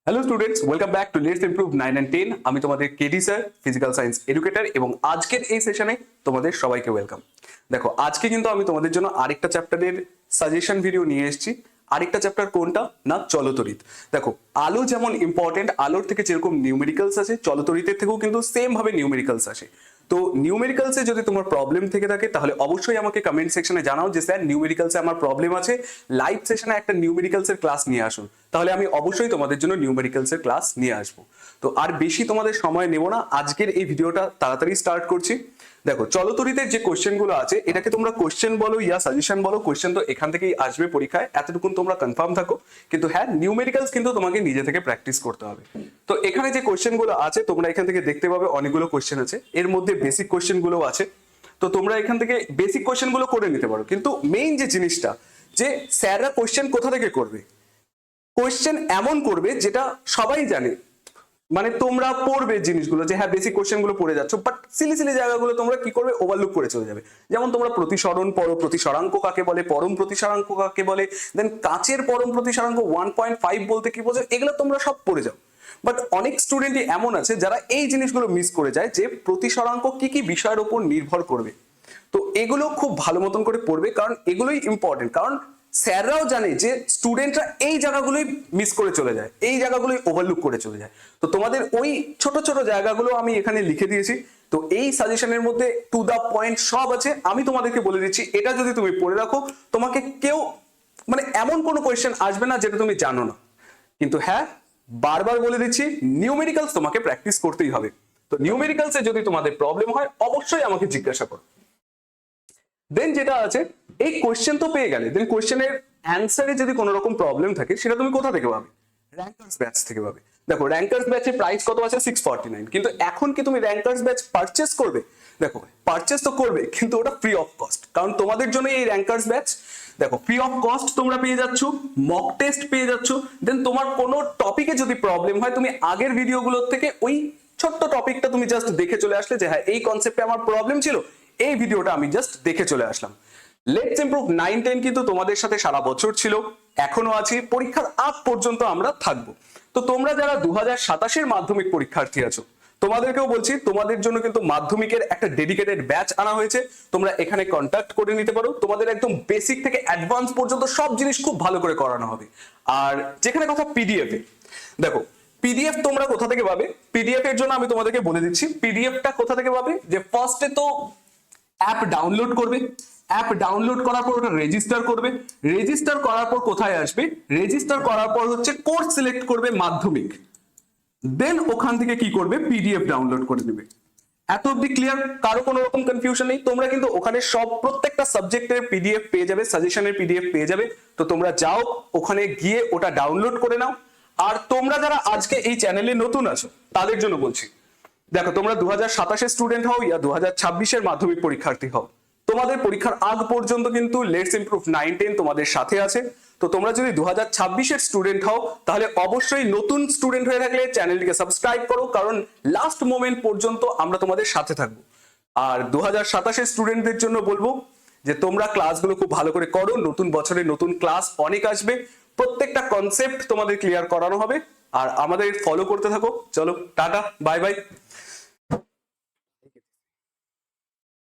Hello students, welcome back to let's improve 9 and 10। আমি তোমাদের KD sir, physical science educator, এবং আজকের এই সেশনে তোমাদের সবাইকে ওয়েলকাম। দেখো, আজকে কিন্তু আমি তোমাদের জন্য আরেকটা চ্যাপ্টারের সাজেশন ভিডিও নিয়ে এসেছি। আরেকটা চ্যাপ্টার কোনটা না, চলতরিৎ। দেখো, আলো যেমন ইম্পর্টেন্ট, আলোর থেকে যেরকম নিউমেরিক্যালস আছে, চলতরিতের থেকেও কিন্তু সেম ভাবে নিউমেরিক্যালস আসে। তো নিউমেরিক্যালসে যদি তোমার প্রবলেম থেকে থাকে তাহলে অবশ্যই আমাকে কমেন্ট সেকশনে জানাও যে স্যার নিউমেরিক্যালসে আমার প্রবলেম আছে, লাইভ সেশনে একটা নিউমেরিক্যালসের ক্লাস নিয়ে আসুন। তাহলে আমি অবশ্যই তোমাদের জন্য নিউমেরিক্যালসের ক্লাস নিয়ে আসবো। তো আর বেশি তোমাদের সময় নেব না, আজকের এই ভিডিওটা তাড়াতাড়ি স্টার্ট করছি। দেখো, চলতরিতের যে কোশ্চেন গুলো আছে, এটাকে তোমরা কোশ্চেন বলো ইয়া সাজেশন বলো, কোশ্চেন তো এখান থেকেই আসবে পরীক্ষায়, এতটুকুন তোমরা কনফার্ম থাকো। কিন্তু হ্যাঁ, নিউমেরিক্যালস কিন্তু তোমাকে নিজে থেকে প্র্যাকটিস করতে হবে। তো এখানে যে কোশ্চেন গুলো আছে তোমরা এখান থেকে দেখতে পাবে, অনেকগুলো কোশ্চেন আছে, এর মধ্যে বেসিক কোশ্চেন গুলো আছে। তো তোমরা এখান থেকে বেসিক কোশ্চেন গুলো করে নিতে পারো, কিন্তু মেইন যে জিনিসটা, যে স্যাররা কোশ্চেন কোথা থেকে করবে, কোশ্চেন এমন করবে যেটা সবাই জানে। মানে তোমরা পড়বে জিনিসগুলো যে হ্যাঁ বেসিক কোশ্চেন গুলো পড়ে যাচ্ছ, বাট সিলি সিলি জায়গাগুলো তোমরা কি করবে, ওভারলুক করে চলে যাবে। যেমন তোমরা প্রতিসরণ পড়ো, প্রতিসরাঙ্ক কাকে বলে, পরম প্রতিসরাঙ্ক কাকে বলে, দেন কাচের পরম প্রতিসরাঙ্ক 1.5 বলতে কি বোঝো, এগুলো তোমরা সব পড়ে যাও। বাট অনেক স্টুডেন্টই এমন আছে যারা এই জিনিসগুলো মিস করে যায়, যে প্রতিসরাঙ্ক কি কি বিষয়ের উপর নির্ভর করবে। তো এগুলো খুব ভালো মতন করে পড়বে, কারণ এগুলোই ইম্পর্টেন্ট। কারণ স্যাররাও জানে যে স্টুডেন্টরা এই জায়গাগুলোই মিস করে চলে যায়, এই জায়গাগুলোই ওভারলুক করে চলে যায়। তো তোমাদের ওই ছোট ছোট জায়গাগুলো আমি এখানে লিখে দিয়েছি। তো এই সাজেশনের মধ্যে টু দা পয়েন্ট সব আছে। আমি তোমাদেরকে বলে দিচ্ছি, এটা যদি তুমি পড়ে রাখো, তোমাকে কেউ মানে এমন কোনো কোয়েশ্চেন আসবে না যেটা তুমি জানো না। কিন্তু হ্যাঁ, বারবার বলে দিচ্ছি, নিউমেরিক্যালস তোমাকে প্র্যাকটিস করতেই হবে। তো নিউমেরিক্যালসে যদি তোমাদের প্রবলেম হয় অবশ্যই আমাকে জিজ্ঞাসা করো। দেন যেটা আছে, এই কোশ্চেন তো পেয়ে গেলে, দেন কোশ্চেনের অ্যান্সারে যদি কোনো রকম প্রবলেম থাকে সেটা তুমি কোথা থেকে পাবে, র্যাঙ্কার্স ব্যাচ থেকে পাবে। দেখো, র্যাঙ্কার্স ব্যাচের প্রাইস কত আছে, 649। কিন্তু এখন কি তুমি র্যাঙ্কার্স ব্যাচ পারচেস করবে? দেখো, পারচেস তো করবে, কিন্তু ওটা ফ্রি অফ কস্ট, কারণ তোমাদের জন্য এই র্যাঙ্কার্স ব্যাচ। দেখো, ফ্রি অফ কস্ট তোমরা পেয়ে যাচ্ছ, মক টেস্ট পেয়ে যাচ্ছ। দেন তোমার কোনো টপিকে যদি প্রবলেম হয়, তুমি আগের ভিডিওগুলোর থেকে ওই ছোট্ট টপিকটা তুমি জাস্ট দেখে চলে আসলে যে হ্যাঁ এই কনসেপ্টে আমার প্রবলেম ছিল, এই ভিডিওটা আমি জাস্ট দেখে চলে আসলাম। লেটস ইমপ্রুভ 9-10 কিন্তু তোমাদের সাথে সারা বছর ছিল, এখনো আছি, পরীক্ষার আগ পর্যন্ত আমরা থাকবো। তো তোমরা যারা 2027-এর মাধ্যমিক পরীক্ষার্থী আছো, তোমাদেরকেও বলছি, তোমাদের জন্য কিন্তু মাধ্যমিকের একটা ডেডিকেটেড ব্যাচ আনা হয়েছে। তোমরা এখানে কন্ট্যাক্ট করে নিতে পারো, তোমাদের একদম বেসিক থেকে অ্যাডভান্স পর্যন্ত সব জিনিস খুব ভালো করে করানো হবে। আর যেখানে কথা পিডিএফ এ, দেখো পিডিএফ তোমরা কোথা থেকে পাবে, পিডিএফ এর জন্য আমি তোমাদেরকে বলে দিচ্ছি পিডিএফটা কোথা থেকে পাবে। যে ফার্স্টে তো অ্যাপ ডাউনলোড করবে, অ্যাপ ডাউনলোড করার পর ওটা রেজিস্টার করবে, রেজিস্টার করার পর কোথায় আসবে, রেজিস্টার করার পর হচ্ছে কোর্স সিলেক্ট করবে মাধ্যমিক, দেন ওখান থেকে কি করবে, পিডিএফ ডাউনলোড করে নেবে। এত অব্দি ক্লিয়ার? কারো কোনো রকম কনফিউশন নেই? তোমরা কিন্তু ওখানে সব প্রত্যেকটা সাবজেক্টের পিডিএফ পেয়ে যাবে, সাজেশনের পিডিএফ পেয়ে যাবে। তো তোমরা যাও, ওখানে গিয়ে ওটা ডাউনলোড করে নাও। আর তোমরা যারা আজকে এই চ্যানেলে নতুন আছো তাদের জন্য বলছি, দেখো তোমরা 2027-এর স্টুডেন্ট হও ইয়া 2026-এর মাধ্যমিক পরীক্ষার্থী হও, তোমাদের পরীক্ষার আগ পর্যন্ত কিন্তু লেটস ইমপ্রুভ 9-10 তোমাদের সাথে আছে। তো তোমরা যদি 2026-এর স্টুডেন্ট হও, তাহলে অবশ্যই নতুন স্টুডেন্ট হয়ে থাকলে চ্যানেলটিকে সাবস্ক্রাইব করো, কারণ লাস্ট মোমেন্ট পর্যন্ত আমরা তোমাদের সাথে থাকবো। আর 2027-এর স্টুডেন্টদের জন্য বলবো যে তোমরা ক্লাসগুলো খুব ভালো করে করো, নতুন বছরে নতুন ক্লাস অনেক আসবে, প্রত্যেকটা কনসেপ্ট তোমাদের ক্লিয়ার করানো হবে। আর আমাদের ফলো করতে থাকো। চলো, টাটা, বাই বাই।